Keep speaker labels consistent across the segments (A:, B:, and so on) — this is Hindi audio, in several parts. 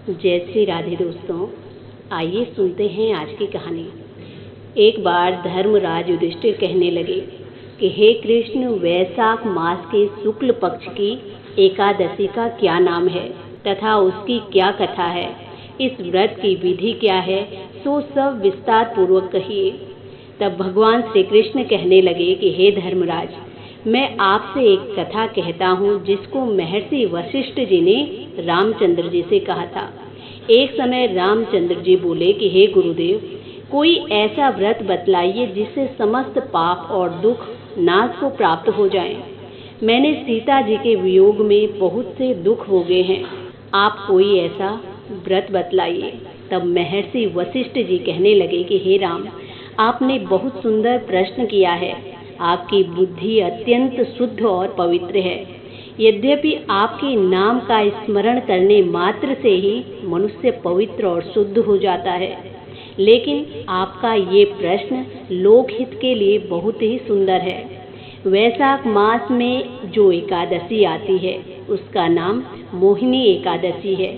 A: जय श्री राधे दोस्तों, आइए सुनते हैं आज की कहानी। एक बार धर्मराज युधिष्ठिर कहने लगे कि हे कृष्ण, वैशाख मास के शुक्ल पक्ष की एकादशी का क्या नाम है तथा उसकी क्या कथा है, इस व्रत की विधि क्या है, सो सब विस्तार पूर्वक कहिए। तब भगवान श्री कृष्ण कहने लगे कि हे धर्मराज, मैं आपसे एक कथा कहता हूँ जिसको महर्षि वशिष्ठ जी ने रामचंद्र जी से कहा था। एक समय रामचंद्र जी बोले कि हे गुरुदेव, कोई ऐसा व्रत बतलाइए जिससे समस्त पाप और दुख नाश को प्राप्त हो जाएं। मैंने सीता जी के वियोग में बहुत से दुख भोगे हैं, आप कोई ऐसा व्रत बतलाइए। तब महर्षि वशिष्ठ जी कहने लगे कि हे राम, आपने बहुत सुंदर प्रश्न किया है। आपकी बुद्धि अत्यंत शुद्ध और पवित्र है। यद्यपि आपके नाम का स्मरण करने मात्र से ही मनुष्य पवित्र और शुद्ध हो जाता है, लेकिन आपका ये प्रश्न लोकहित के लिए बहुत ही सुंदर है। वैशाख मास में जो एकादशी आती है उसका नाम मोहिनी एकादशी है।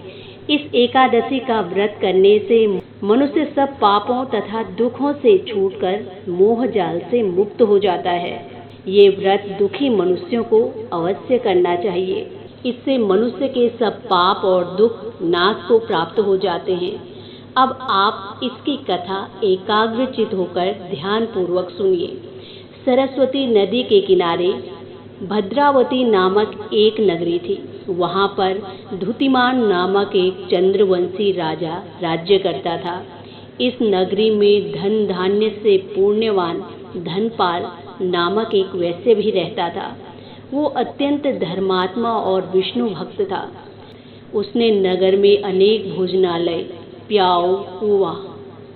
A: इस एकादशी का व्रत करने से मनुष्य सब पापों तथा दुखों से छूटकर मोह जाल से मुक्त हो जाता है। ये व्रत दुखी मनुष्यों को अवश्य करना चाहिए। इससे मनुष्य के सब पाप और दुख नाश को प्राप्त हो जाते हैं। अब आप इसकी कथा एकाग्रचित होकर ध्यान पूर्वक सुनिए। सरस्वती नदी के किनारे भद्रावती नामक एक नगरी थी। वहाँ पर धुतिमान नामक एक चंद्रवंशी राजा राज्य करता था। इस नगरी में धन धान्य से पुण्यवान धनपाल नामक एक वैश्य भी रहता था। वो अत्यंत धर्मात्मा और विष्णु भक्त था। उसने नगर में अनेक भोजनालय, प्याऊ, कुआं,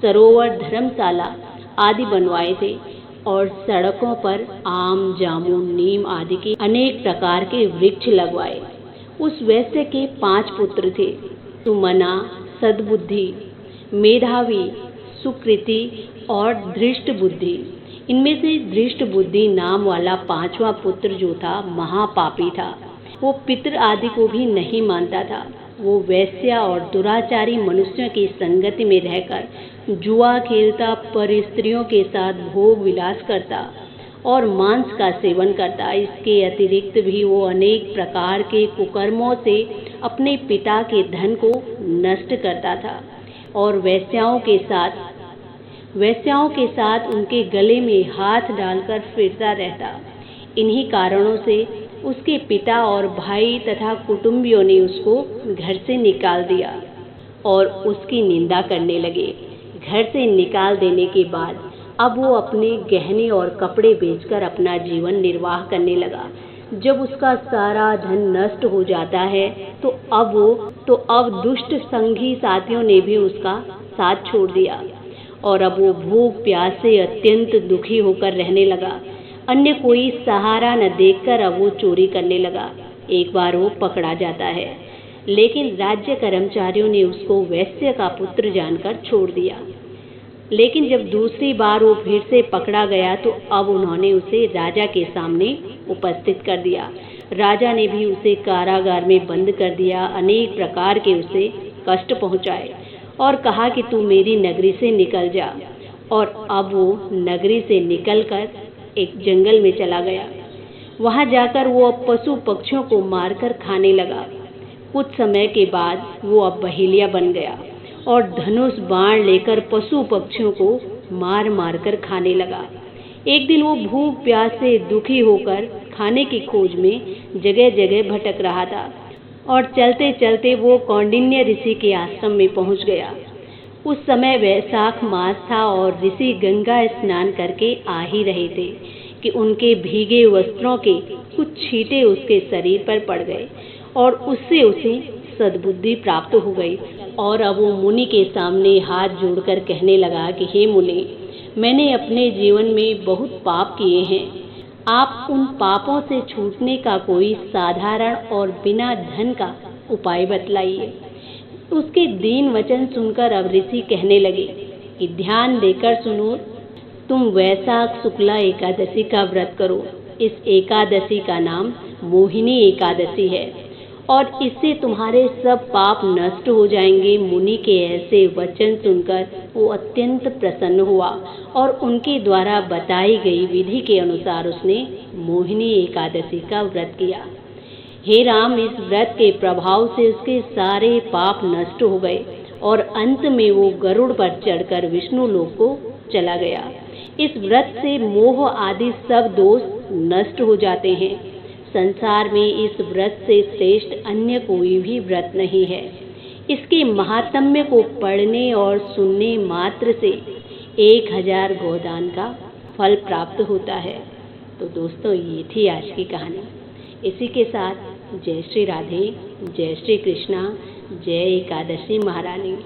A: सरोवर, धर्मशाला आदि बनवाए थे और सड़कों पर आम, जामुन, नीम आदि के अनेक प्रकार के वृक्ष लगवाए। उस वैश्य के 5 पुत्र थे, सुमना, सद्बुद्धि, मेधावी, सुकृति और धृष्ट बुद्धि। इनमें से धृष्ट बुद्धि नाम वाला 5वां पुत्र जो था महापापी था। वो पितृ आदि को भी नहीं मानता था। वो वैश्या और दुराचारी मनुष्यों की संगति में रहकर जुआ खेलता, पर स्त्रियों के साथ भोग विलास करता और मांस का सेवन करता। इसके अतिरिक्त भी वो अनेक प्रकार के कुकर्मों से अपने पिता के धन को नष्ट करता था और वेश्याओं के साथ उनके गले में हाथ डालकर फिरता रहता। इन्हीं कारणों से उसके पिता और भाई तथा कुटुंबियों ने उसको घर से निकाल दिया और उसकी निंदा करने लगे। घर से निकाल देने के बाद अब वो अपने गहने और कपड़े बेचकर अपना जीवन निर्वाह करने लगा। जब उसका सारा धन नष्ट हो जाता है तो अब दुष्ट संगी साथियों ने भी उसका साथ छोड़ दिया और अब वो भूख प्यास से अत्यंत दुखी होकर रहने लगा। अन्य कोई सहारा न देखकर अब वो चोरी करने लगा। एक बार वो पकड़ा जाता है, लेकिन राज्य कर्मचारियों ने उसको वैश्य का पुत्र जानकर छोड़ दिया। लेकिन जब दूसरी बार वो फिर से पकड़ा गया तो अब उन्होंने उसे राजा के सामने उपस्थित कर दिया। राजा ने भी उसे कारागार में बंद कर दिया, अनेक प्रकार के उसे कष्ट पहुंचाए और कहा कि तू मेरी नगरी से निकल जा। और अब वो नगरी से निकलकर एक जंगल में चला गया। वहाँ जाकर वो अब पशु पक्षियों को मारकर खाने लगा। कुछ समय के बाद वो अब बहेलिया बन गया और धनुष बाण लेकर पशु पक्षियों को मार मार कर खाने लगा। एक दिन वो भूख प्यास से दुखी होकर खाने की खोज में जगह जगह भटक रहा था और चलते चलते वो कौंडिन्य ऋषि के आश्रम में पहुंच गया। उस समय वैशाख मास था और ऋषि गंगा स्नान करके आ ही रहे थे कि उनके भीगे वस्त्रों के कुछ छींटे उसके शरीर पर पड़ गए और उससे उसे सद्बुद्धि प्राप्त हो गई। और अब वो मुनि के सामने हाथ जोड़कर कहने लगा कि हे मुनि, मैंने अपने जीवन में बहुत पाप किए हैं। आप उन पापों से छूटने का कोई साधारण और बिना धन का उपाय बतलाइए। उसके दीन वचन सुनकर अब ऋषि कहने लगे कि ध्यान देकर सुनो, तुम वैशाख शुक्ला एकादशी का व्रत करो। इस एकादशी का नाम मोहिनी एकादशी है और इससे तुम्हारे सब पाप नष्ट हो जाएंगे। मुनि के ऐसे वचन सुनकर वो अत्यंत प्रसन्न हुआ और उनके द्वारा बताई गई विधि के अनुसार उसने मोहिनी एकादशी का व्रत किया। हे राम, इस व्रत के प्रभाव से उसके सारे पाप नष्ट हो गए और अंत में वो गरुड़ पर चढ़कर विष्णु लोक को चला गया। इस व्रत से मोह आदि सब दोष नष्ट हो जाते हैं। संसार में इस व्रत से श्रेष्ठ अन्य कोई भी व्रत नहीं है। इसके महात्म्य को पढ़ने और सुनने मात्र से 1000 गोदान का फल प्राप्त होता है। तो दोस्तों, ये थी आज की कहानी। इसी के साथ जय श्री राधे, जय श्री कृष्णा, जय एकादशी महारानी।